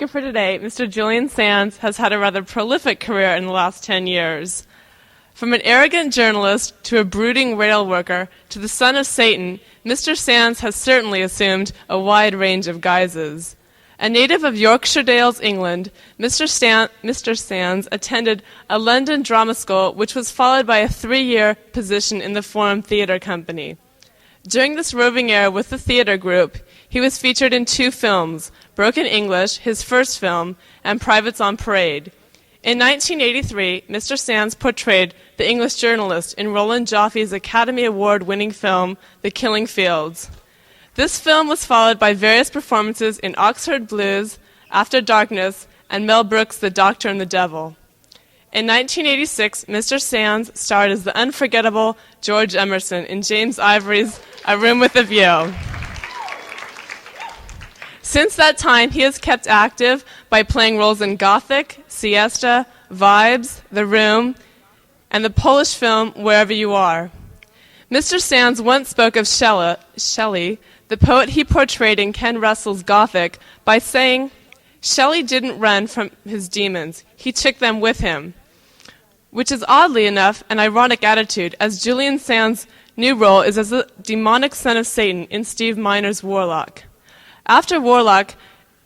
For today, Mr. Julian Sands has had a rather prolific career in the last 10 years. From an arrogant journalist to a brooding rail worker to the son of Satan, Mr. Sands has certainly assumed a wide range of guises. A native of Yorkshire Dales, England, Mr. Sands attended a London drama school, which was followed by a 3-year position in the Forum Theatre Company. During this roving era with the theatre group, he was featured in 2 films, Broken English, his first film, and Privates on Parade. In 1983, Mr. Sands portrayed the English journalist in Roland Joffe's Academy Award-winning film, The Killing Fields. This film was followed by various performances in Oxford Blues, After Darkness, and Mel Brooks' The Doctor and the Devil. In 1986, Mr. Sands starred as the unforgettable George Emerson in James Ivory's A Room with a View. Since that time, he has kept active by playing roles in Gothic, Siesta, Vibes, The Room, and the Polish film Wherever You Are. Mr. Sands once spoke of Shelley, the poet he portrayed in Ken Russell's Gothic, by saying, "Shelley didn't run from his demons, he took them with him," which is oddly enough an ironic attitude, as Julian Sands' new role is as the demonic son of Satan in Steve Miner's Warlock. After Warlock,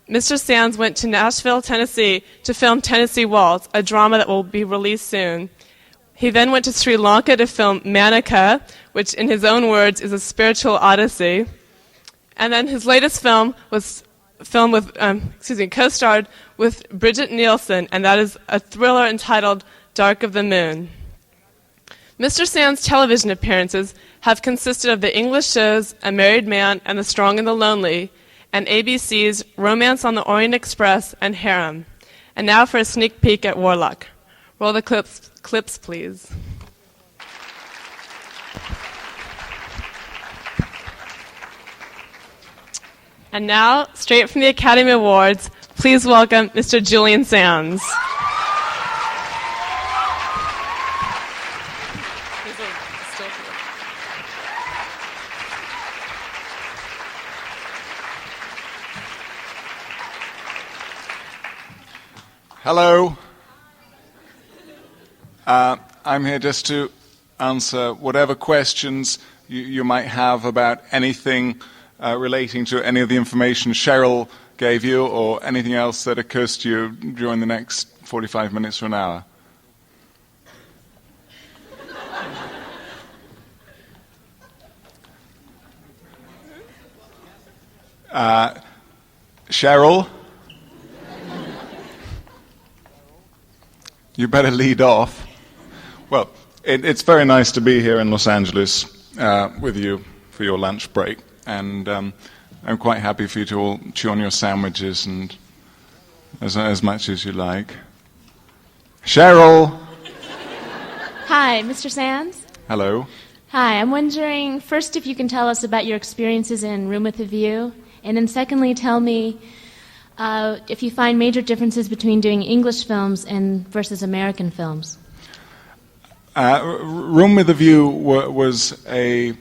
Mr. Sands went to Nashville, Tennessee to film Tennessee Waltz, a drama that will be released soon. He then went to Sri Lanka to film Manika, which in his own words is a spiritual odyssey. And then his latest film was co-starred with Bridget Nielsen, and that is a thriller entitled Dark of the Moon. Mr. Sands' television appearances have consisted of the English shows A Married Man and The Strong and the Lonely, and ABC's Romance on the Orient Express and Harem. And now for a sneak peek at Warlock. Roll the clips, please. And now, straight from the Academy Awards, please welcome Mr. Julian Sands. Hello. I'm here just to answer whatever questions you might have about anything relating to any of the information Cheryl gave you or anything else that occurs to you during the next 45 minutes or an hour. Cheryl? You better lead off. Well, it's very nice to be here in Los Angeles with you for your lunch break, and I'm quite happy for you to all chew on your sandwiches and as much as you like. Cheryl! Hi, Mr. Sands. Hello. Hi, I'm wondering first if you can tell us about your experiences in Room with a View, and then secondly tell me if you find major differences between doing English films and versus American films. Room with a View was a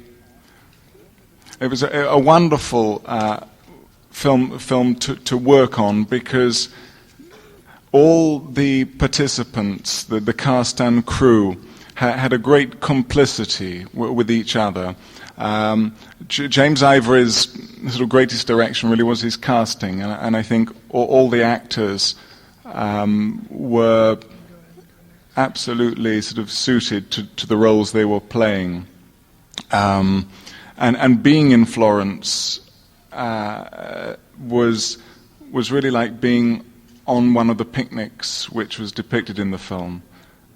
wonderful film to work on, because all the participants, the cast and crew, had a great complicity with each other. James Ivory's sort of greatest direction really was his casting, and I think all the actors were absolutely sort of suited to the roles they were playing. And being in Florence was really like being on one of the picnics which was depicted in the film.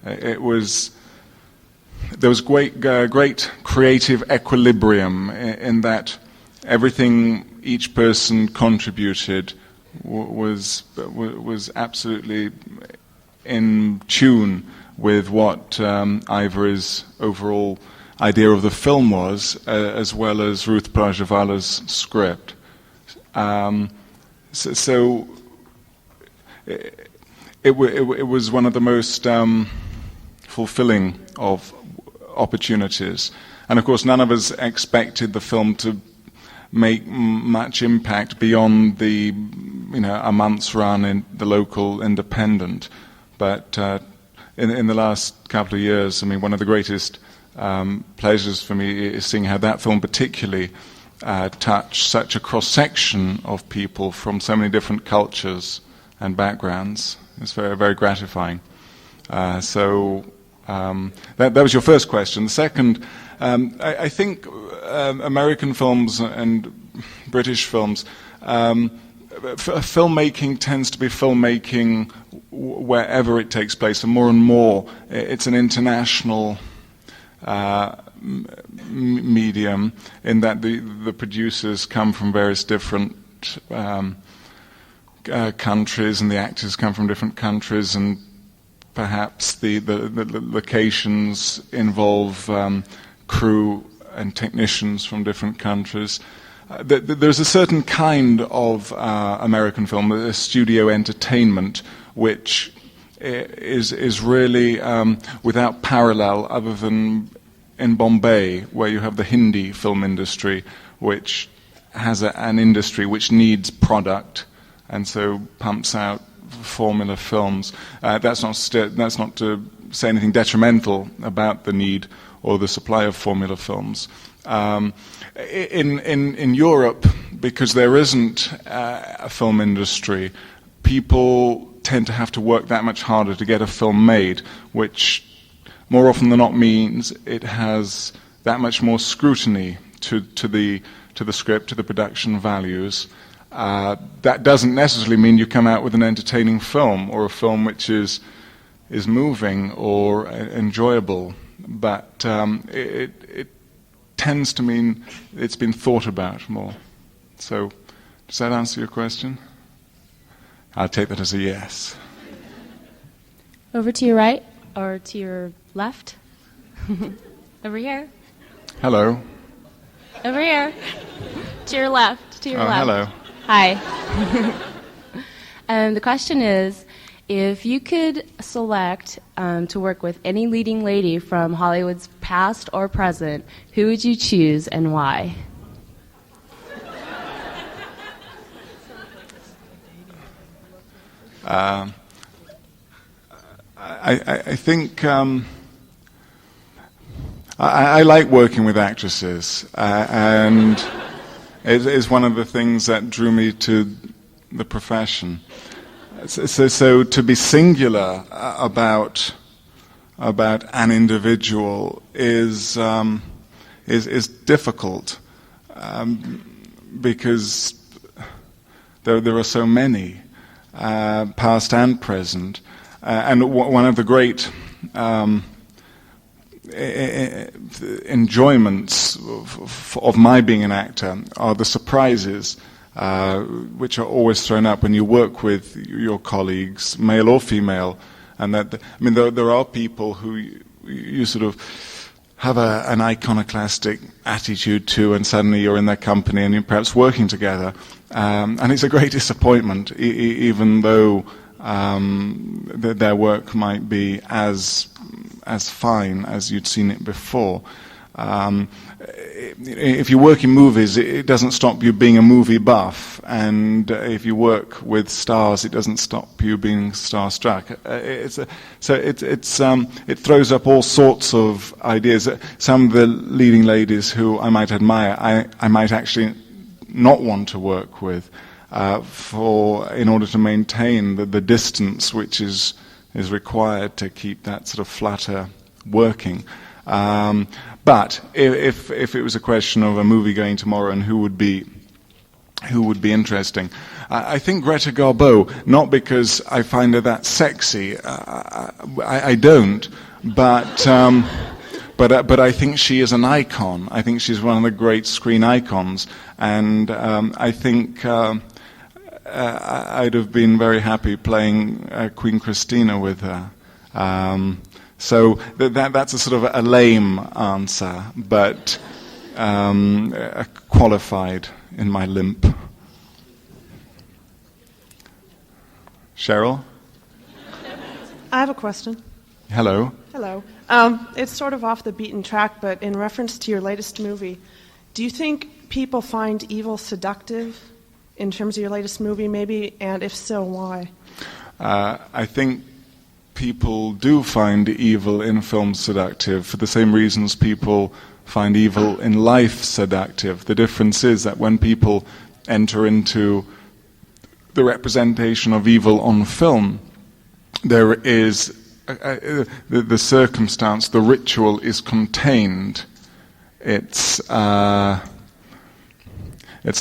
There was great creative equilibrium in that everything each person contributed was absolutely in tune with what Ivory's overall idea of the film was, as well as Ruth Prajavala's script. So it was one of the most fulfilling of opportunities. And of course, none of us expected the film to make much impact beyond the, a month's run in the local independent. But in the last couple of years, one of the greatest pleasures for me is seeing how that film particularly touched such a cross-section of people from so many different cultures and backgrounds. It's very, very gratifying. So that was your first question. The second, I think American films and British films, filmmaking tends to be filmmaking wherever it takes place, and more it's an international medium, in that the producers come from various different countries, and the actors come from different countries, and perhaps the locations involve crew and technicians from different countries. There's a certain kind of American film, a studio entertainment, which is really without parallel other than in Bombay, where you have the Hindi film industry, which has an industry which needs product, and so pumps out formula films. That's not to say anything detrimental about the need or the supply of formula films. In Europe, because there isn't a film industry, people tend to have to work that much harder to get a film made, which more often than not means it has that much more scrutiny to the script, to the production values. That doesn't necessarily mean you come out with an entertaining film or a film which is moving or enjoyable, but it tends to mean it's been thought about more. So, does that answer your question? I'll take that as a yes. Over to your right, or to your left? Over here. Hello. Over here. To your left. To your left. Hello. Hi. The question is, if you could select to work with any leading lady from Hollywood's past or present, who would you choose and why? I think I like working with actresses, and it is one of the things that drew me to the profession. So to be singular about an individual is difficult, because there are so many, past and present, and one of the great enjoyments of my being an actor are the surprises which are always thrown up when you work with your colleagues, male or female. And there are people who you sort of have an iconoclastic attitude to, and suddenly you're in their company and you're perhaps working together, and it's a great disappointment, even though their work might be as fine as you'd seen it before. If you work in movies, it doesn't stop you being a movie buff, and if you work with stars, it doesn't stop you being starstruck. It throws up all sorts of ideas. Some of the leading ladies who I might admire, I might actually not want to work with, in order to maintain the distance which is required to keep that sort of flutter working. But if it was a question of a movie going tomorrow and who would be interesting, I think Greta Garbo, not because I find her that sexy, I don't, but I think she is an icon. I think she's one of the great screen icons, and I think I'd have been very happy playing Queen Christina with her. So that's a sort of a lame answer, but qualified in my limp. Cheryl? I have a question. Hello. Hello. It's sort of off the beaten track, but in reference to your latest movie, do you think people find evil seductive in terms of your latest movie, maybe, and if so, why? I think people do find evil in films seductive for the same reasons people find evil in life seductive. The difference is that when people enter into the representation of evil on film, there is the circumstance, the ritual is contained. It's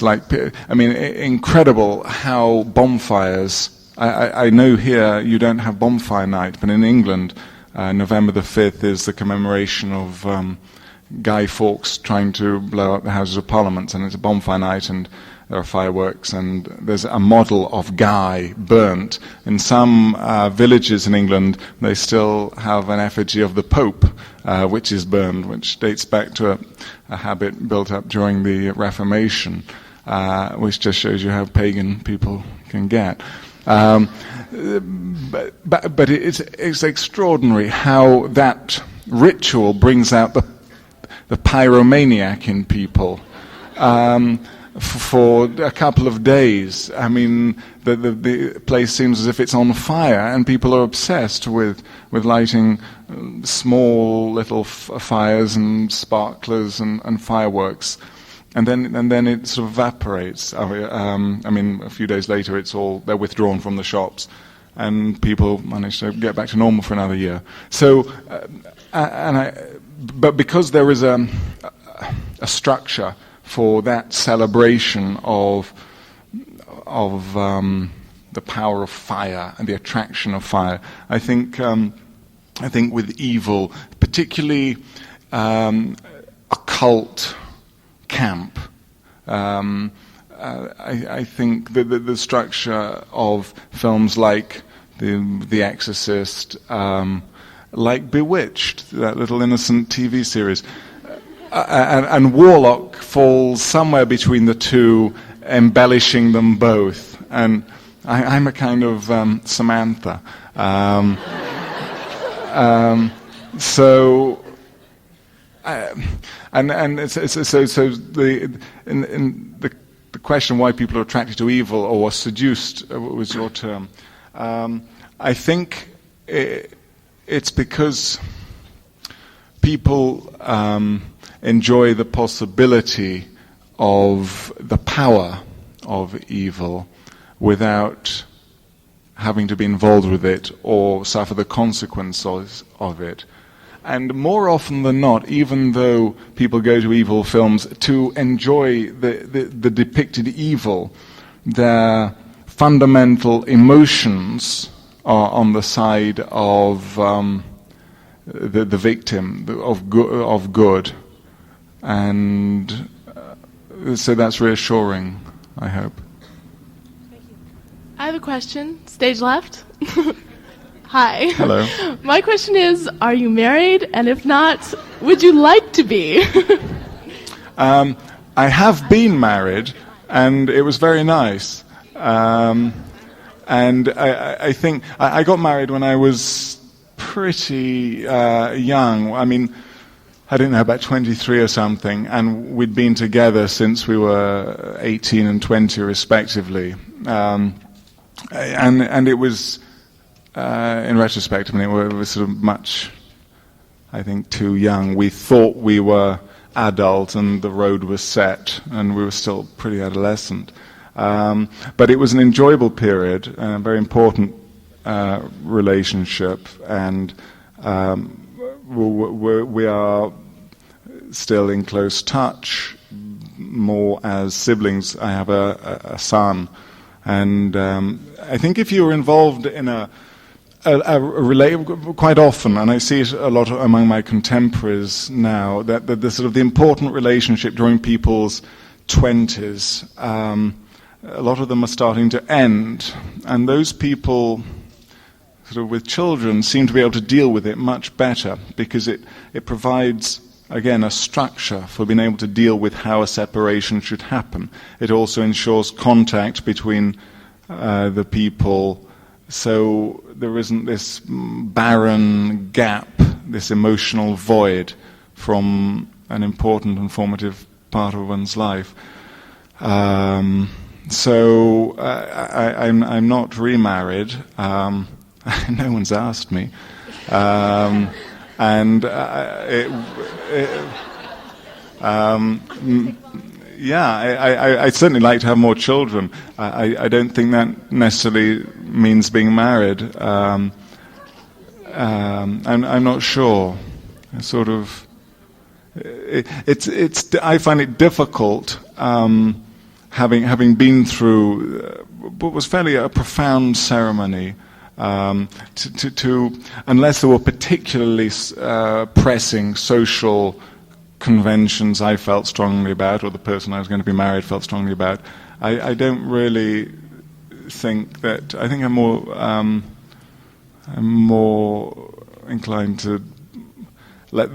like, incredible how bonfires. I know here you don't have bonfire night, but in England, November the 5th is the commemoration of Guy Fawkes trying to blow up the Houses of Parliament, and it's a bonfire night, and there are fireworks, and there's a model of Guy burnt. In some villages in England, they still have an effigy of the Pope, which is burned, which dates back to a habit built up during the Reformation, which just shows you how pagan people can get. But it's extraordinary how that ritual brings out the pyromaniac in people. For a couple of days, the place seems as if it's on fire, and people are obsessed with lighting small little fires and sparklers and fireworks, and then it sort of evaporates. A few days later, they're withdrawn from the shops, and people manage to get back to normal for another year. So, but because there is a structure for that celebration of the power of fire and the attraction of fire, I think with evil, particularly occult camp, I think the structure of films like The Exorcist, like Bewitched, that little innocent TV series, and Warlock falls somewhere between the two, embellishing them both. And I'm a kind of Samantha. So the question why people are attracted to evil or seduced was your term. I think it's because people enjoy the possibility of the power of evil without having to be involved with it or suffer the consequences of it. And more often than not, even though people go to evil films to enjoy the depicted evil, their fundamental emotions are on the side of the victim, of good. And so that's reassuring, I hope. I have a question. Stage left. Hi. Hello. My question is, are you married? And if not, would you like to be? I have been married, and it was very nice. And I think I got married when I was pretty young. I don't know, about 23 or something, and we'd been together since we were 18 and 20 respectively. And it was, in retrospect, it was sort of much, I think, too young. We thought we were adult and the road was set, and we were still pretty adolescent. But it was an enjoyable period, a very important relationship, and we are still in close touch, more as siblings. I have a son, and I think if you're involved in quite often, and I see it a lot among my contemporaries now, that the sort of the important relationship during people's 20s, a lot of them are starting to end, and those people sort of with children seem to be able to deal with it much better, because it provides, again, a structure for being able to deal with how a separation should happen. It also ensures contact between the people, so there isn't this barren gap, this emotional void from an important and formative part of one's life. So I'm not remarried. No one's asked me. I'd certainly like to have more children. I don't think that necessarily means being married. I'm not sure. I find it difficult, having been through what was fairly a profound ceremony, unless there were particularly pressing social conventions I felt strongly about, or the person I was going to be married felt strongly about. I don't really think that. I think I'm more inclined to let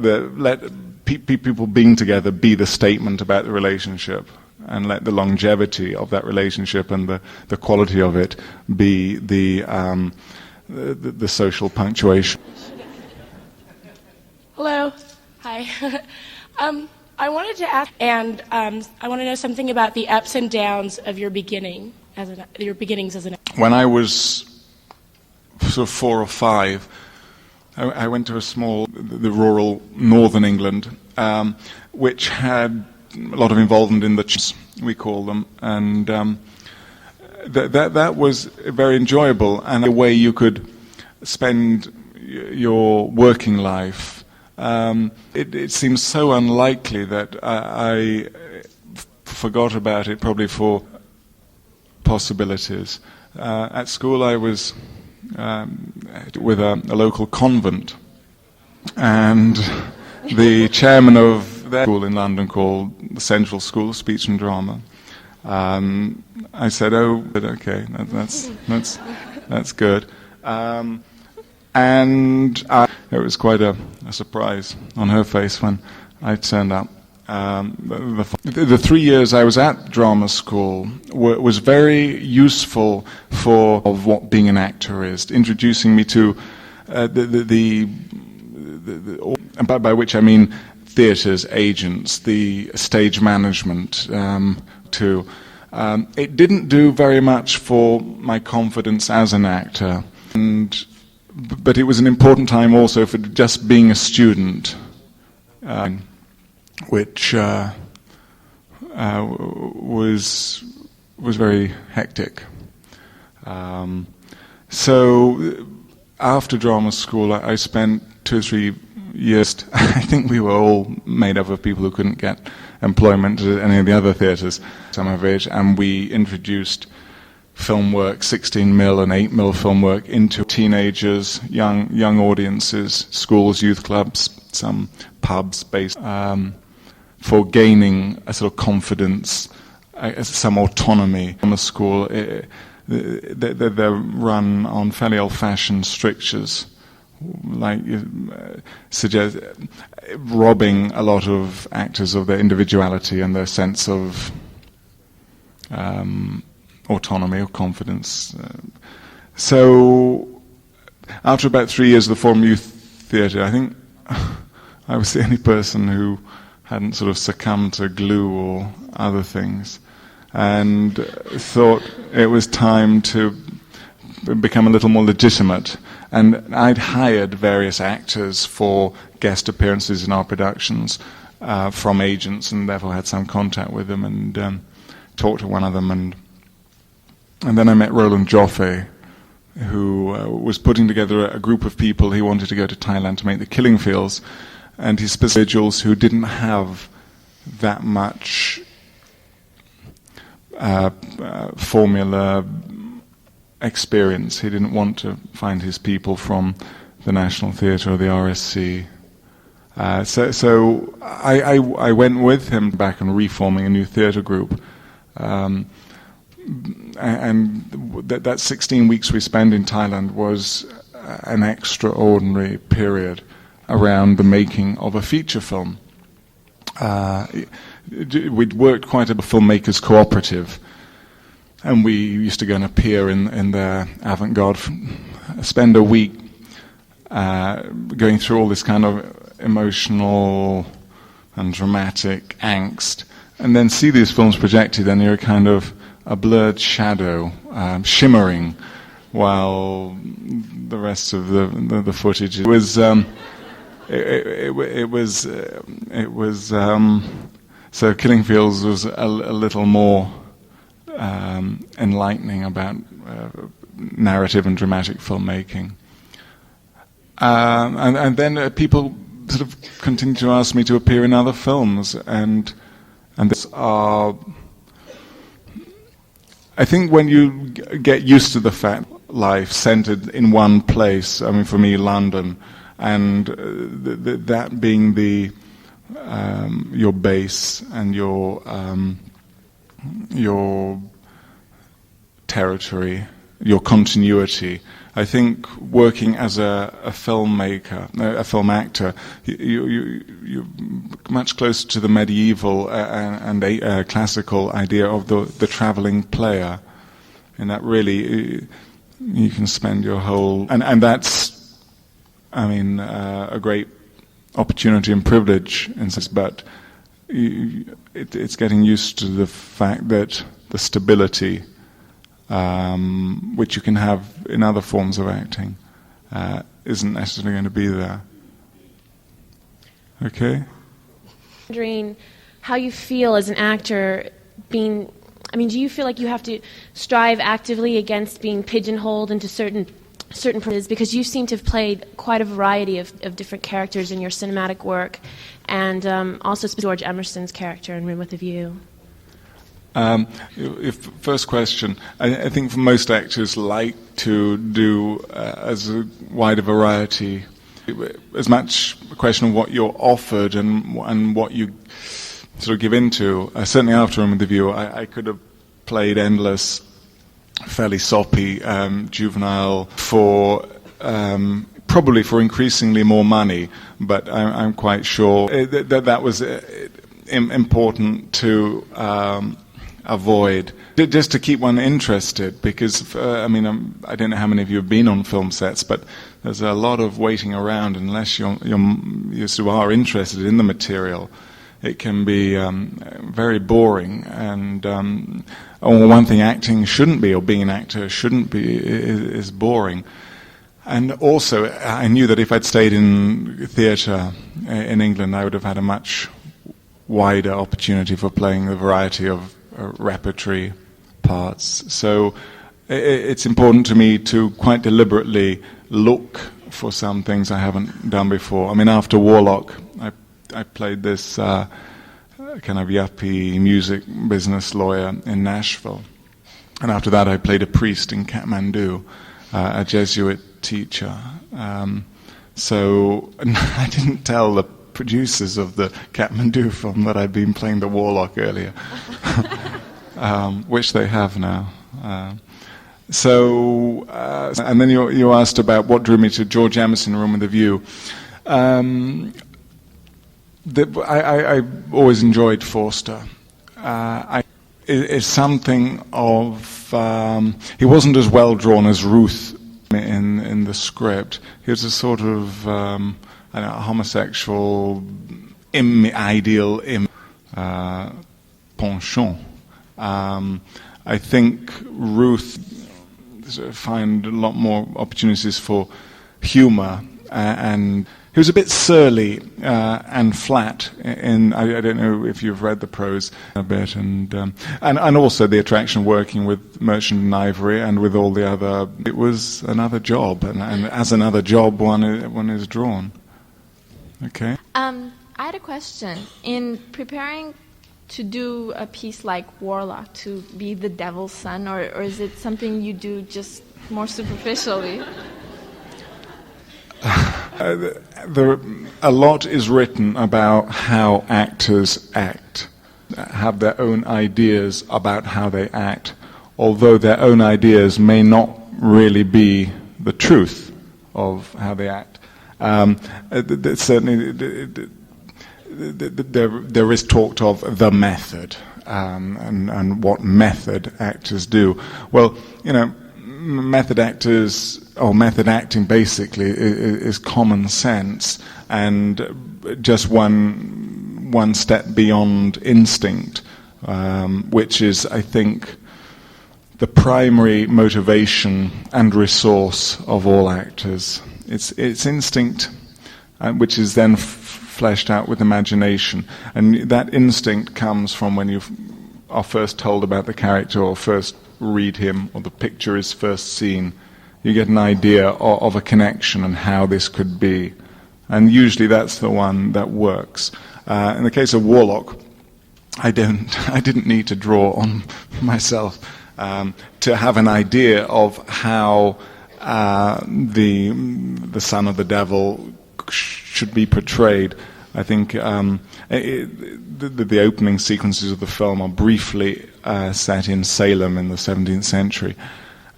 people being together be the statement about the relationship, and let the longevity of that relationship and the quality of it be the social punctuation. Hello. Hi. I wanted to ask, and I want to know something about the ups and downs of your beginnings as an actor. When I was sort of 4 or 5, I went to the rural northern England, which had a lot of involvement in the churches, we call them, and that was very enjoyable, and a way you could spend your working life. It seems so unlikely that I forgot about it, probably for possibilities. At school I was with a local convent, and the chairman of their school in London, called the Central School of Speech and Drama, I said, "Oh, but okay, that's good." And it was quite a surprise on her face when I turned up. The 3 years I was at drama school was very useful for what being an actor is, introducing me to by which I mean theatres, agents, the stage management too. It didn't do very much for my confidence as an actor, but it was an important time also for just being a student, which was very hectic. So after drama school, I spent 2 or 3 years. I think we were all made up of people who couldn't get employment at any of the other theatres some of age, and we introduced film work, 16mm and 8mm film work, into teenagers, young audiences, schools, youth clubs, some pubs, based for gaining a sort of confidence, some autonomy from the school. They're run on fairly old-fashioned strictures, like suggest robbing a lot of actors of their individuality and their sense of autonomy or confidence. So after about 3 years of the Forum Youth Theatre, I think I was the only person who hadn't sort of succumbed to glue or other things, and thought it was time to become a little more legitimate. And I'd hired various actors for guest appearances in our productions from agents, and therefore had some contact with them, and talked to one of them, and then I met Roland Joffe, who was putting together a group of people. He wanted to go to Thailand to make The Killing Fields, and his individuals who didn't have that much formula experience. He didn't want to find his people from the National Theatre or the RSC. So I went with him back and reforming a new theatre group. And that 16 weeks we spent in Thailand was an extraordinary period around the making of a feature film. We'd worked quite a filmmakers cooperative, and we used to go and appear in their avant-garde, spend a week going through all this kind of emotional and dramatic angst and then see these films projected, and you're kind of a blurred shadow, shimmering, while the rest of the footage was. It was. So Killing Fields was a little more enlightening about narrative and dramatic filmmaking. And then people sort of continue to ask me to appear in other films, and this are. I think when you get used to the fact life centered in one place, I mean, for me, London, and that being your base and your territory, your continuity. I think working as a filmmaker, a film actor, you're much closer to the medieval and classical idea of the traveling player, and that really you can spend your whole and that's, I mean, a great opportunity and privilege in this, but it's getting used to the fact that the stability which you can have in other forms of acting isn't necessarily going to be there. Okay? Wondering how you feel as an actor being, I mean, do you feel like you have to strive actively against being pigeonholed into certain purposes, because you seem to have played quite a variety of different characters in your cinematic work, and also George Emerson's character in Room with a View? First question, I think for most actors like to do as a wide a variety, as much a question of what you're offered and what you sort of give into. Certainly after Room with a View, I could have played endless, fairly soppy juvenile for probably for increasingly more money, but I'm quite sure that was important to avoid, just to keep one interested, because I mean, I don't know how many of you have been on film sets, but there's a lot of waiting around unless you sort of are interested in the material. It can be very boring, and one thing acting shouldn't be, or being an actor shouldn't be, is boring. And also, I knew that if I'd stayed in theatre in England, I would have had a much wider opportunity for playing a variety of repertory parts. So it's important to me to quite deliberately look for some things I haven't done before. I mean, after Warlock, I played this kind of yuppie music business lawyer in Nashville. And after that I played a priest in Kathmandu, a Jesuit teacher. So I didn't tell the producers of the Kathmandu film that I'd been playing the Warlock earlier, which they have now. And then you asked about what drew me to George Emerson, Room with a View. I always enjoyed Forster. It's something of... he wasn't as well drawn as Ruth in the script. He was a sort of homosexual ideal penchant. I think Ruth find a lot more opportunities for humour, and he was a bit surly and flat. I don't know if you've read the prose a bit, and also the attraction working with Merchant and Ivory and with all the other. It was another job, and as another job, one is drawn. Okay. I had a question. In preparing to do a piece like Warlock, to be the devil's son, or is it something you do just more superficially? A lot is written about how actors act, have their own ideas about how they act, although their own ideas may not really be the truth of how they act. Certainly, there is talk of the method and what method actors do. Well, method actors, or method acting basically, is common sense and just one step beyond instinct. which is, I think, the primary motivation and resource of all actors. It's instinct, which is then fleshed out with imagination. And that instinct comes from when you are first told about the character or first read him or the picture is first seen. You get an idea of a connection and how this could be. And usually that's the one that works. In the case of Warlock, I didn't need to draw on myself to have an idea of how the son of the devil should be portrayed. I think the opening sequences of the film are briefly set in Salem in the 17th century.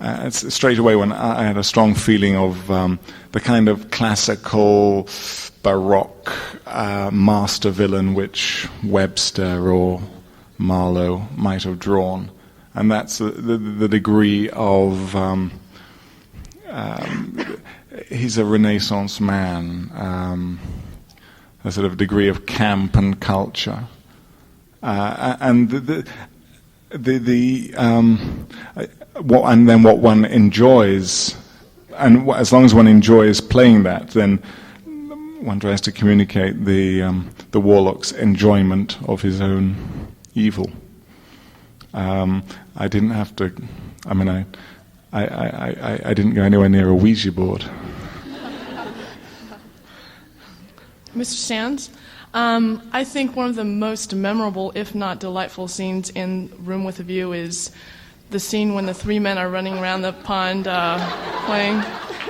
It's straight away when I had a strong feeling of the kind of classical Baroque master villain which Webster or Marlowe might have drawn. And that's the degree of... he's a Renaissance man, a sort of degree of camp and culture. And what one enjoys, and as long as one enjoys playing that, then one tries to communicate the warlock's enjoyment of his own evil. I didn't have to. I mean, I didn't go anywhere near a Ouija board. Mr. Sands, I think one of the most memorable, if not delightful, scenes in Room with a View is the scene when the three men are running around the pond playing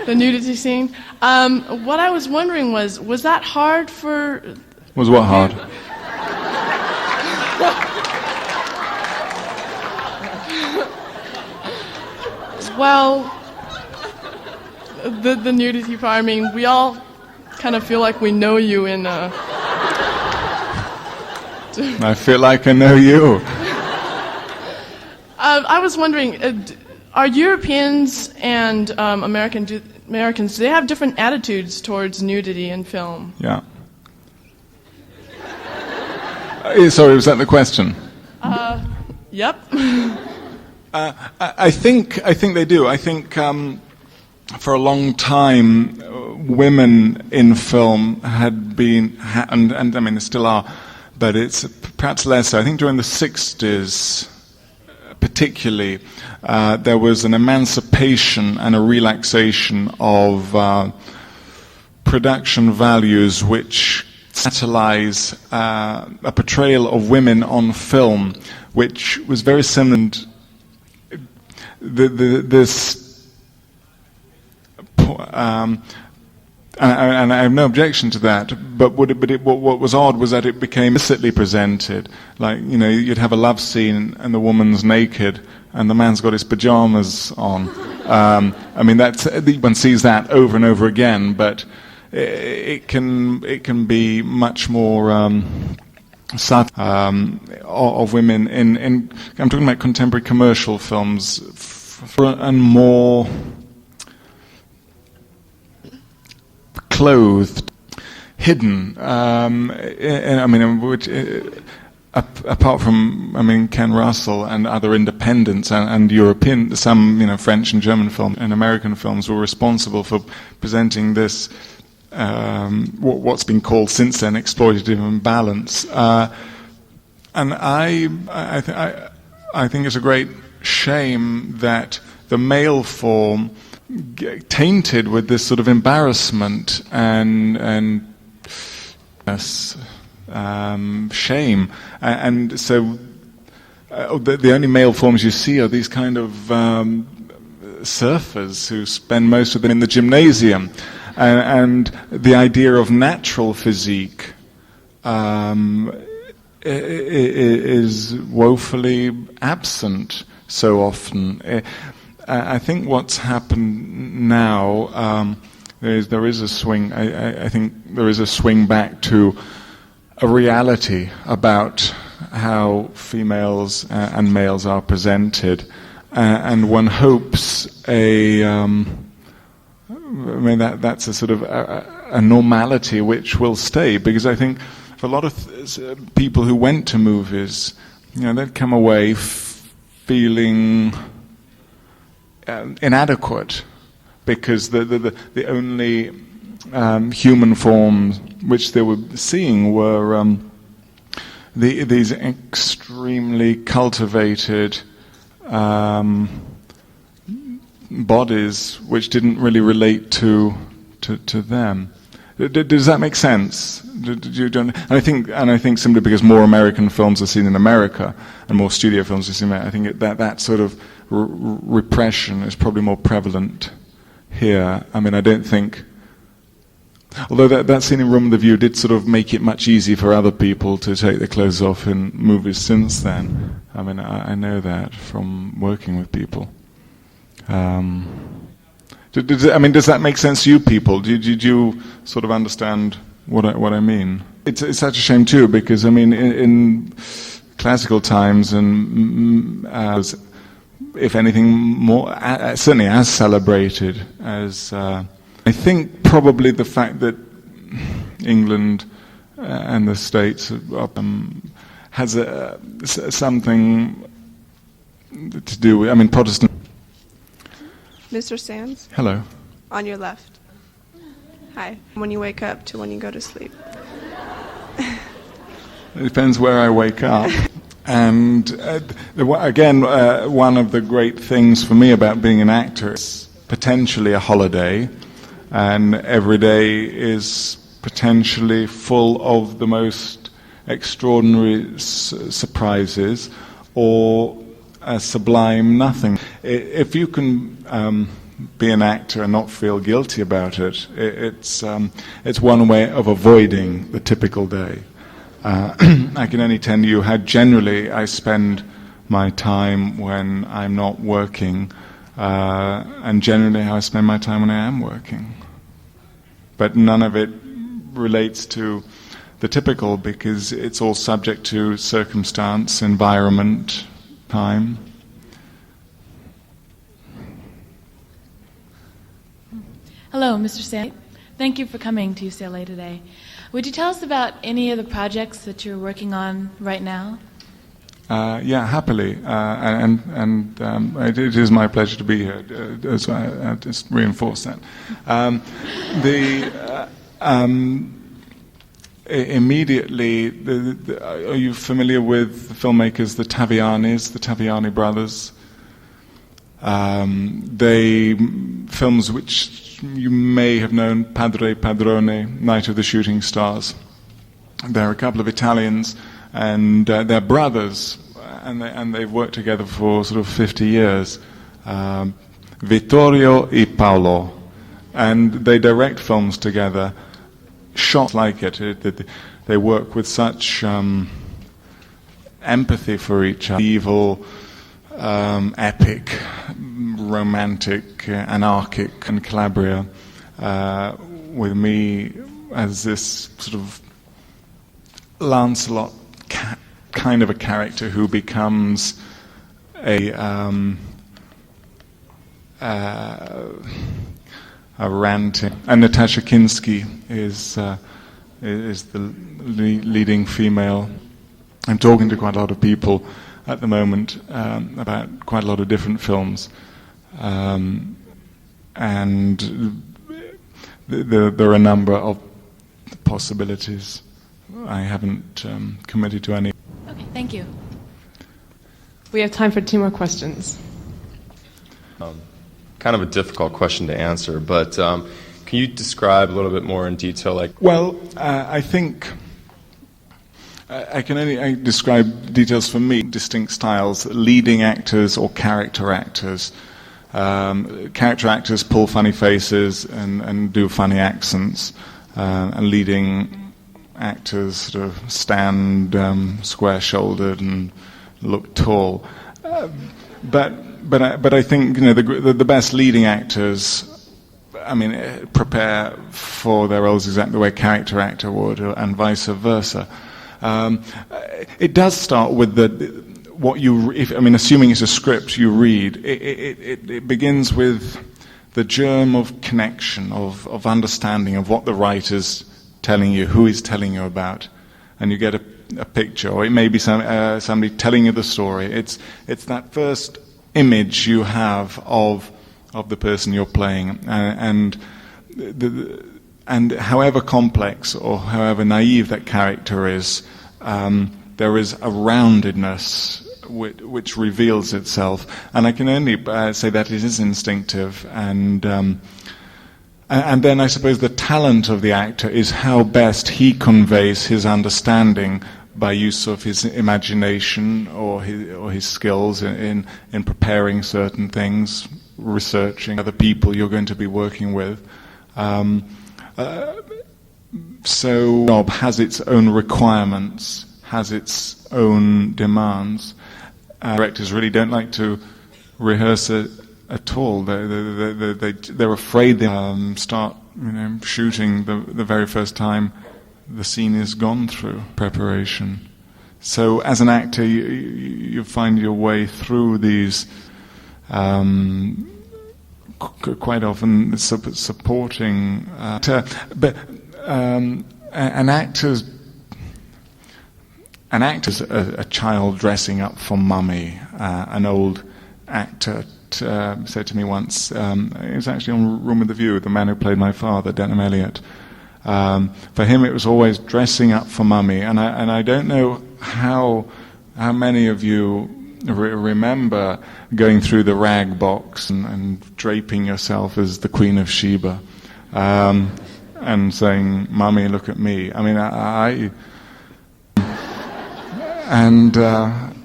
the nudity scene. What I was wondering was that hard for... Was what hard? Well, the nudity part, I mean, we all kind of feel like we know you in... I feel like I know you. I was wondering, are Europeans and Americans, do they have different attitudes towards nudity in film? Yeah. Sorry, was that the question? Yep. I think they do. I think for a long time, women in film had been, and I mean, they still are, but it's perhaps less so. I think during the 60s, particularly, there was an emancipation and a relaxation of production values which satirise a portrayal of women on film, which was very similar. And I have no objection to that, but what was odd was that it became illicitly presented. Like, you know, you'd have a love scene and the woman's naked and the man's got his pajamas on. I mean, one sees that over and over again, but it can be much more subtle of women in I'm talking about contemporary commercial films and more clothed, hidden. I mean, which apart from, I mean, Ken Russell and other independents and European, some, you know, French and German film and American films were responsible for presenting this what's been called since then exploitative imbalance. And I think it's a great shame that the male form tainted with this sort of embarrassment and shame, and so the only male forms you see are these kind of surfers who spend most of them in the gymnasium, and the idea of natural physique is woefully absent so often. I think what's happened now, there is a swing. I think there is a swing back to a reality about how females and males are presented, and one hopes I mean, that's a sort of a normality which will stay, because I think for a lot of people who went to movies, they'd come away feeling inadequate, because the only human forms which they were seeing were these extremely cultivated bodies which didn't really relate to them. Does that make sense? And I think simply because more American films are seen in America and more studio films are seen in America, I think that sort of repression is probably more prevalent here. I mean, I don't think, although that scene in Room with a View did sort of make it much easier for other people to take their clothes off in movies since then. I mean, I know that from working with people. Does that make sense to you people? Did you sort of understand what I mean? It's such a shame too, because I mean, in classical times, and if anything more, certainly as celebrated as I think probably the fact that England and the States has something to do with. I mean, Protestant. Mr. Sands? Hello. On your left. Hi. When you wake up to when you go to sleep. It depends where I wake up. And again, one of the great things for me about being an actor is potentially a holiday, and every day is potentially full of the most extraordinary surprises, or a sublime nothing. If you can be an actor and not feel guilty about it, it's one way of avoiding the typical day. I can only tell you how generally I spend my time when I'm not working, and generally how I spend my time when I am working. But none of it relates to the typical, because it's all subject to circumstance, environment, time. Hello, Mr. Sands. Thank you for coming to UCLA today. Would you tell us about any of the projects that you're working on right now? Yeah, happily, and it is my pleasure to be here. So I just reinforce that. Immediately, are you familiar with the filmmakers, the Taviani brothers? Films which you may have known, Padre Padrone, Night of the Shooting Stars. There are a couple of Italians, and they're brothers, and they've worked together for sort of 50 years. Vittorio e Paolo, and they direct films together. Shot like it. They work with such empathy for each other. Evil, epic, romantic, anarchic, and Calabria, with me as this sort of Lancelot kind of a character who becomes a ranting. And Natasha Kinski is the leading female. I'm talking to quite a lot of people at the moment about quite a lot of different films, and there are a number of possibilities. I haven't committed to any. Okay, thank you. We have time for 2 more questions. Kind of a difficult question to answer, but can you describe a little bit more in detail? Well, I think I can only describe details for me. Distinct styles: leading actors or character actors. Character actors pull funny faces and do funny accents, and leading actors sort of stand square-shouldered and look tall. But I think the best leading actors, I mean, prepare for their roles exactly the way a character actor would, and vice versa. It does start with assuming it's a script you read. It begins with the germ of connection, of understanding of what the writer's telling you, who he's telling you about, and you get a a picture, or it may be somebody telling you the story. It's that first image you have of the person you're playing, and however complex or however naive that character is, there is a roundedness which reveals itself, and I can only say that it is instinctive, and then I suppose the talent of the actor is how best he conveys his understanding by use of his imagination or his skills in preparing certain things, researching other people you're going to be working with. So job has its own requirements, has its own demands. Directors really don't like to rehearse it at all. They're afraid they start shooting the very first time the scene is gone through preparation. So as an actor, you find your way through these quite often supporting. But an actor's a child dressing up for mummy. An old actor said to me once, it was actually on Room with a View, the man who played my father, Denham Elliott. For him it was always dressing up for mummy, and I don't know how many of you remember going through the rag box and draping yourself as the Queen of Sheba, and saying, "Mummy, look at me." I mean, and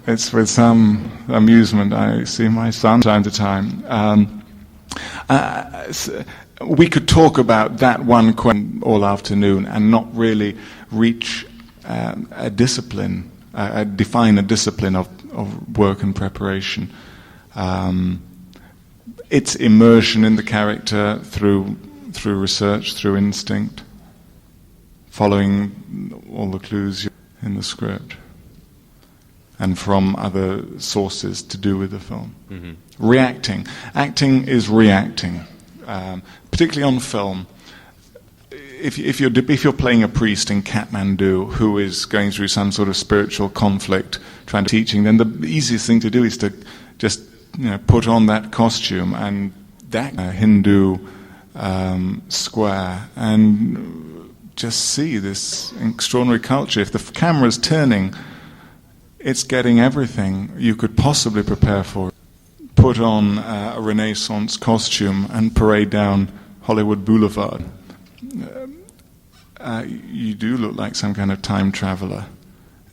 it's with some amusement I see my son time to time. We could talk about that one question all afternoon and not really reach a discipline, define a discipline of work and preparation. It's immersion in the character through research, through instinct, following all the clues in the script, and from other sources to do with the film. Mm-hmm. Reacting. Acting is reacting, particularly on film. If you're playing a priest in Kathmandu who is going through some sort of spiritual conflict, trying to teaching, then the easiest thing to do is to just put on that costume and that Hindu square and just see this extraordinary culture. If the camera's turning, it's getting everything you could possibly prepare for. Put on a Renaissance costume and parade down Hollywood Boulevard. You do look like some kind of time traveler.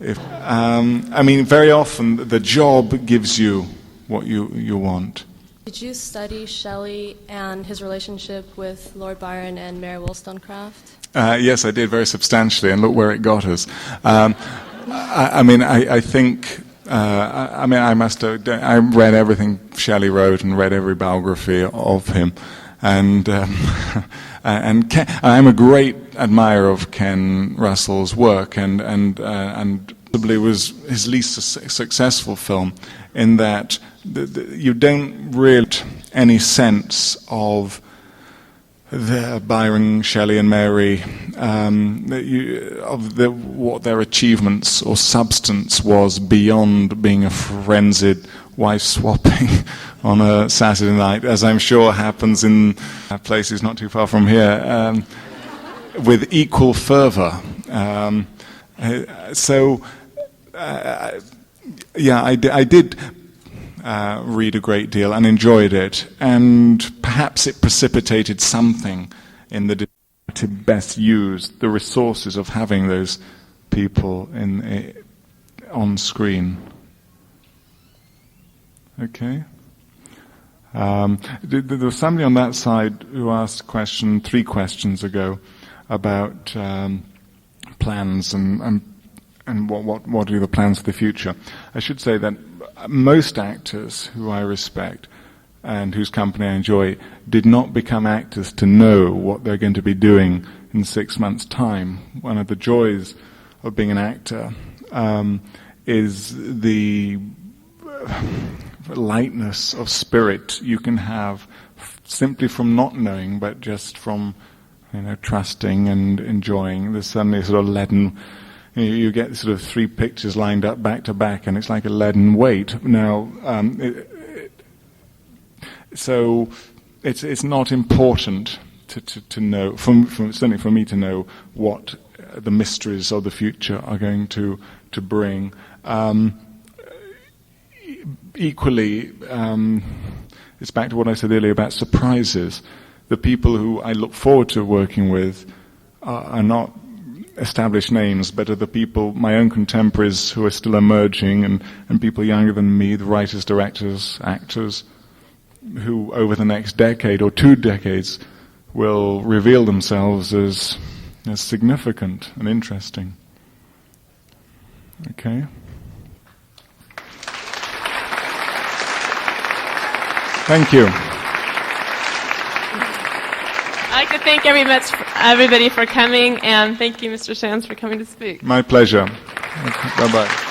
Very often the job gives you what you want. Did you study Shelley and his relationship with Lord Byron and Mary Wollstonecraft? Yes, I did, very substantially, and look where it got us. I think. I must have. I read everything Shelley wrote and read every biography of him, and I'm a great admirer of Ken Russell's work, and probably was his least successful film, in that you don't really get any sense of the Byron, Shelley, and Mary, what their achievements or substance was beyond being a frenzied wife swapping on a Saturday night, as I'm sure happens in places not too far from here, with equal fervor. I did read a great deal and enjoyed it, and perhaps it precipitated something in the to best use the resources of having those people on screen. Okay. There was somebody on that side who asked a question 3 questions ago about plans and what are the plans for the future. I should say that most actors who I respect and whose company I enjoy did not become actors to know what they're going to be doing in 6 months' time. One of the joys of being an actor is the lightness of spirit you can have simply from not knowing, but just from trusting and enjoying. There's suddenly a sort of leaden You get sort of 3 pictures lined up back to back, and it's like a leaden weight. Now, so it's not important to know, certainly for me to know what the mysteries of the future are going to bring. Equally, it's back to what I said earlier about surprises. The people who I look forward to working with are not established names, but are the people, my own contemporaries who are still emerging, and people younger than me, the writers, directors, actors, who over the next decade or 2 decades will reveal themselves as significant and interesting. Okay? Thank you. I'd like to thank everybody for coming, and thank you, Mr. Sands, for coming to speak. My pleasure. Bye-bye.